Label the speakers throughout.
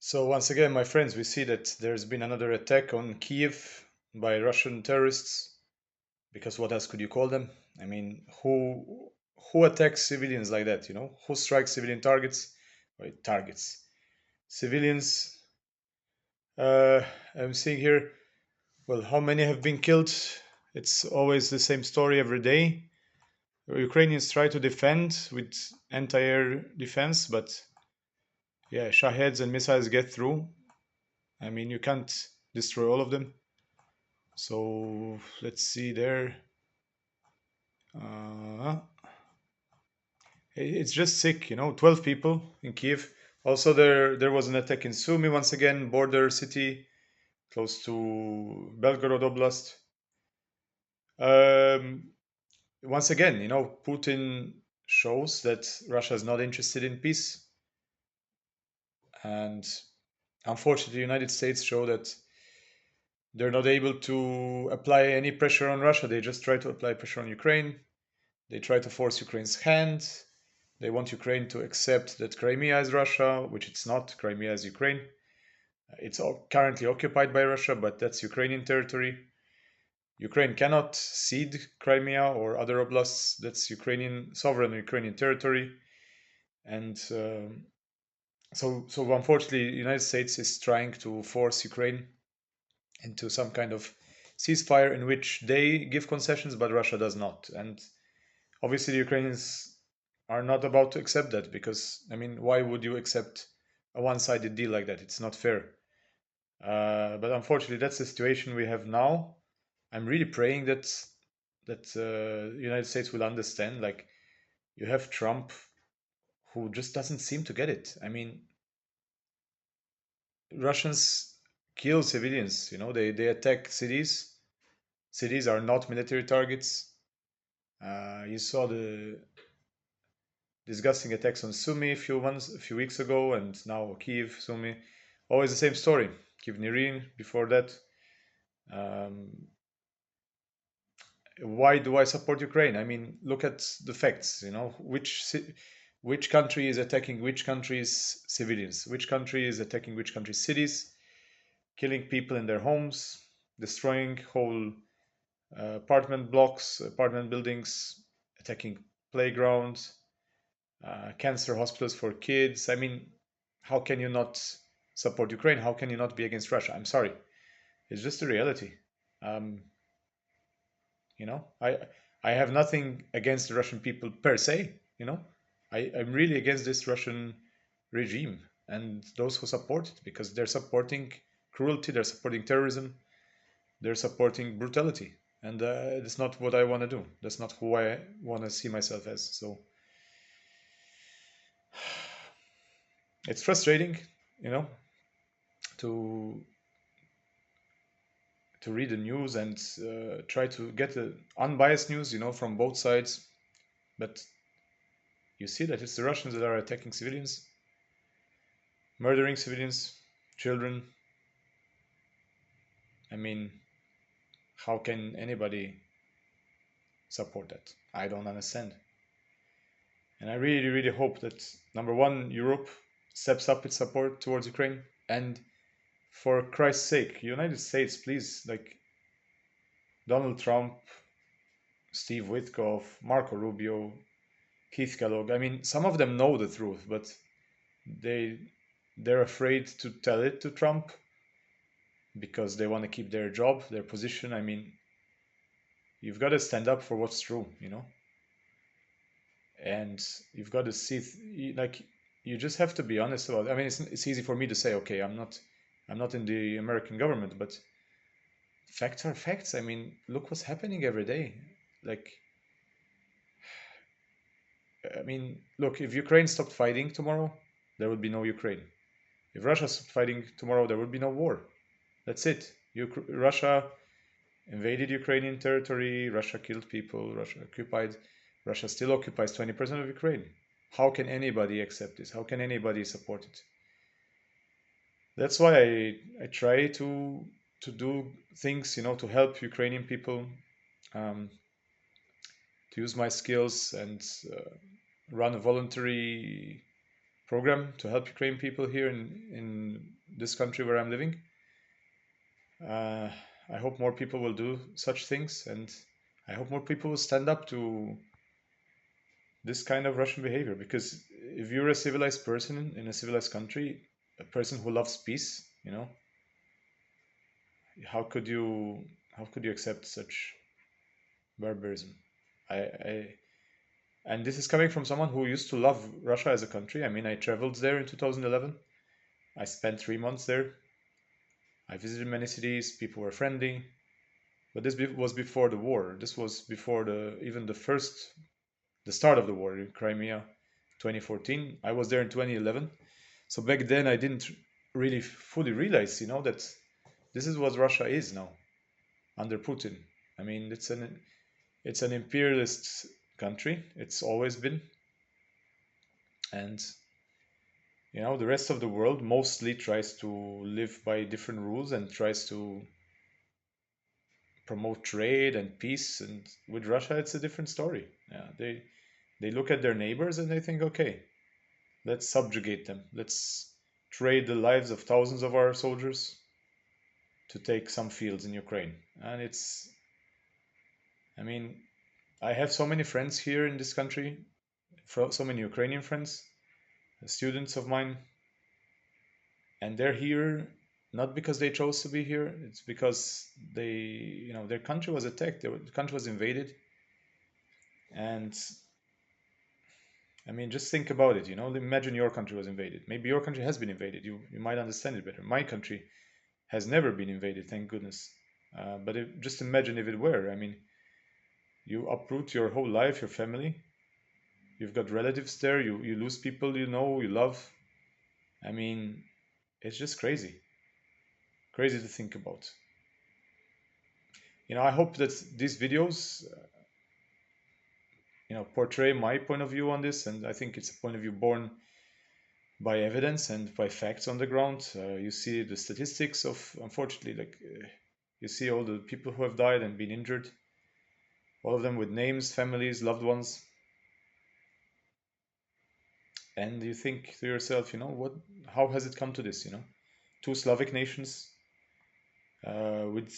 Speaker 1: So once again, my friends, we see that there's been another attack on Kyiv by Russian terrorists. Because what else could you call them? I mean, who attacks civilians like that? Who strikes civilian targets? Wait, targets civilians. Uh, I'm seeing here. Well, how many have been killed? It's always the same story every day. Ukrainians try to defend with anti-air defense, but yeah, Shaheds and missiles get through. I mean, you can't destroy all of them. So let's see there. Uh, it's just sick, 12 people in Kiev. Also, there was an attack in Sumy once again, border city close to Belgorod Oblast. Um, Once again, Putin shows that Russia is not interested in peace, and unfortunately, the United States show that they're not able to apply any pressure on Russia. They just try to apply pressure on Ukraine. They try to force Ukraine's hand. They want Ukraine to accept that Crimea is Russia, which it's not. Crimea is Ukraine. It's currently occupied by Russia, but that's Ukrainian territory. Ukraine cannot cede Crimea or other oblasts. That's Ukrainian sovereign Ukrainian territory. And so unfortunately, the United States is trying to force Ukraine into some kind of ceasefire in which they give concessions, but Russia does not. And obviously, the Ukrainians are not about to accept that because, I mean, why would you accept a one sided deal like that? It's not fair. But unfortunately, that's the situation we have now. I'm really praying that the United States will understand. Like, you have Trump, who just doesn't seem to get it. I mean, Russians kill civilians. They attack cities. Cities are not military targets. You saw the disgusting attacks on Sumy a few weeks ago, and now Kiev, Sumy. Always the same story. Kiev Nirin before that. Um, why do I support Ukraine? I mean, look at the facts. Which country is attacking which country's civilians? Which country is attacking which country's cities? Killing people in their homes, destroying whole apartment blocks, apartment buildings, attacking playgrounds, cancer hospitals for kids. I mean, how can you not support Ukraine? How can you not be against Russia? I'm sorry, it's just a reality. Um, I have nothing against the Russian people per se. I'm really against this Russian regime and those who support it because they're supporting cruelty, they're supporting terrorism, they're supporting brutality, and that's not what I want to do. That's not who I want to see myself as. So it's frustrating, you know, to read the news and try to get the unbiased news, from both sides. But you see that it's the Russians that are attacking civilians, murdering civilians, children. I mean, how can anybody support that? I don't understand. And I really, really hope that number one, Europe steps up its support towards Ukraine, and for Christ's sake, United States, please, like Donald Trump, Steve Witkoff, Marco Rubio, Keith Kellogg. I mean, some of them know the truth, but they they're afraid to tell it to Trump because they want to keep their job, their position. I mean, you've got to stand up for what's true, and you've got to like you just have to be honest about it. I mean, it's easy for me to say, okay, I'm not in the American government, but facts are facts. I mean, look what's happening every day. Like, I mean, look, if Ukraine stopped fighting tomorrow, there would be no Ukraine. If Russia stopped fighting tomorrow, there would be no war. That's it. Russia invaded Ukrainian territory, Russia killed people, Russia occupied, Russia still occupies 20% of Ukraine. How can anybody accept this? How can anybody support it? That's why I try to do things, to help Ukrainian people, um, to use my skills and run a voluntary program to help Ukrainian people here in this country where I'm living. Uh, I hope more people will do such things, and I hope more people will stand up to this kind of Russian behavior. Because if you're a civilized person in a civilized country, a person who loves peace, how could you how could you accept such barbarism? I and this is coming from someone who used to love Russia as a country. I mean, I traveled there in 2011. I spent 3 months there. I visited many cities. People were friendly. But was before the war. This was before the start of the war in Crimea, 2014. I was there in 2011. So back then, I didn't really fully realize, that this is what Russia is now under Putin. I mean, it's an imperialist country. It's always been, and the rest of the world mostly tries to live by different rules and tries to promote trade and peace. And with Russia, it's a different story. Yeah, they look at their neighbors and they think, okay, let's subjugate them. Let's trade the lives of thousands of our soldiers to take some fields in Ukraine. And I mean, I have so many friends here in this country, so many Ukrainian friends, students of mine, and they're here not because they chose to be here. It's because their country was attacked, their country was invaded. And I mean, just think about it. Imagine your country was invaded. Maybe your country has been invaded. You might understand it better. My country has never been invaded, thank goodness. But just imagine if it were. I mean, you uproot your whole life, your family. You've got relatives there. You lose people you love. I mean, it's just crazy, crazy to think about. I hope that these videos, portray my point of view on this, and I think it's a point of view born by evidence and by facts on the ground. You see the statistics of, unfortunately, you see all the people who have died and been injured, all of them with names, families, loved ones, and you think to yourself, how has it come to this? Two Slavic nations with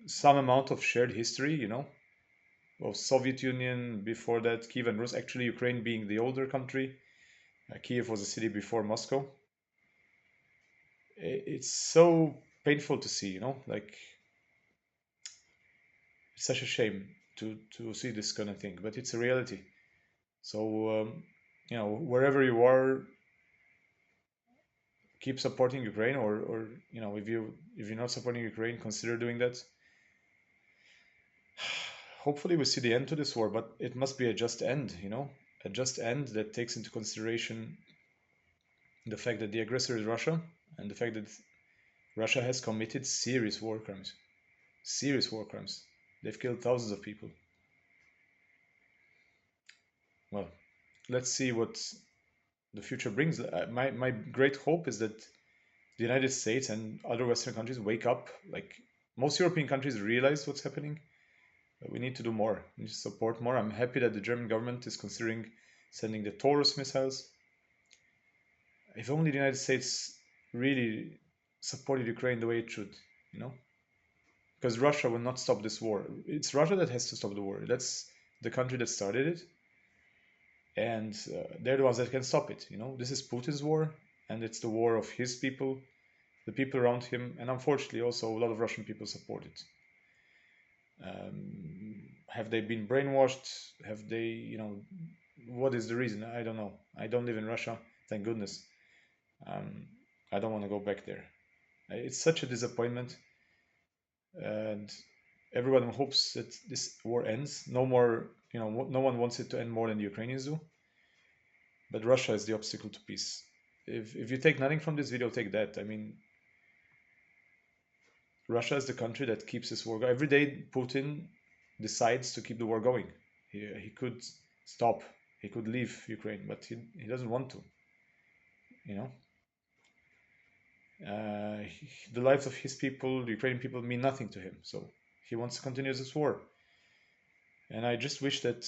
Speaker 1: some amount of shared history, of Soviet Union, before that Kiev and Rus. Actually, Ukraine being the older country. Kiev was a city before Moscow. It's so painful to see, like it's such a shame to see this kind of thing, but it's a reality. So wherever you are, keep supporting Ukraine, or if you're not supporting Ukraine, consider doing that. Hopefully, we see the end to this war, but it must be a just end, a just end that takes into consideration the fact that the aggressor is Russia, and the fact that Russia has committed serious war crimes. Serious war crimes. They've killed thousands of people. Well, let's see what the future brings. My great hope is that the United States and other Western countries wake up. Like most European countries realize what's happening. But we need to do more. We need to support more. I'm happy that the German government is considering sending the Taurus missiles. If only the United States really supported Ukraine the way it should, you know? Because Russia will not stop this war. It's Russia that has to stop the war. That's the country that started it, and they're the ones that can stop it. This is Putin's war, and it's the war of his people, the people around him, and unfortunately, also a lot of Russian people support it. Have they been brainwashed? Have they, what is the reason? I don't know. I don't live in Russia, thank goodness. Um, I don't want to go back there. It's such a disappointment, and everyone hopes that this war ends. No more, no one wants it to end more than the Ukrainians do. But Russia is the obstacle to peace. If you take nothing from this video, take that. I mean, Russia is the country that keeps this war going. Every day, Putin decides to keep the war going. He could stop. He could leave Ukraine, but he doesn't want to. You know, the lives of his people, the Ukrainian people, mean nothing to him. So he wants to continue this war. And I just wish that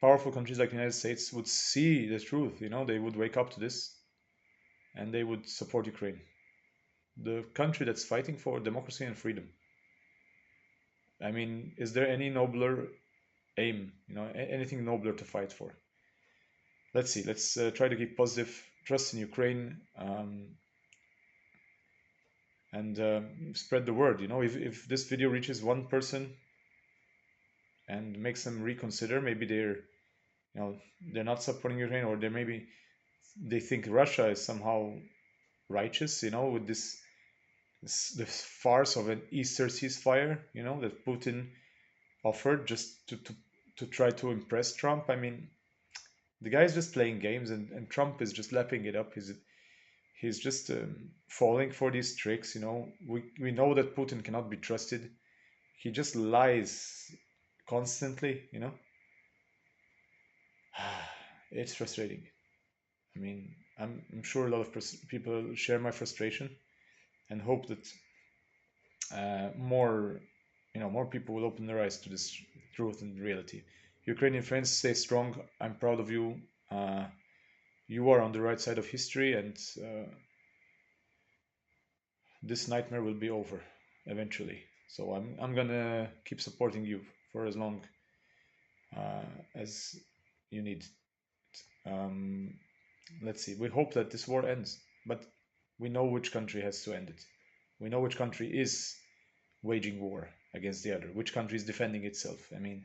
Speaker 1: powerful countries like the United States would see the truth. They would wake up to this and they would support Ukraine, the country that's fighting for democracy and freedom. I mean, is there any nobler aim, anything nobler to fight for? Let's see. Let's try to keep positive, trust in Ukraine, and spread the word. If this video reaches one person and makes them reconsider, maybe they're not supporting Ukraine, or maybe they think Russia is somehow righteous, with this farce of an Easter ceasefire, that Putin offered just to try to impress Trump. I mean, the guy's just playing games, and Trump is just lapping it up. He's just falling for these tricks. We know that Putin cannot be trusted. He just lies constantly. It's frustrating. I mean, I'm sure a lot of people share my frustration and hope that more people will open their eyes to this truth and reality. Ukrainian friends, stay strong. I'm proud of you. Uh, you are on the right side of history, and this nightmare will be over eventually. So I'm gonna keep supporting you for as long as you need. Um, let's see. We hope that this war ends, but we know which country has to end it. We know which country is waging war against the other, which country is defending itself. I mean,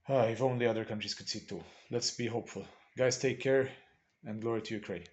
Speaker 1: if only other countries could see too. Let's be hopeful. Guys, take care, and glory to Ukraine.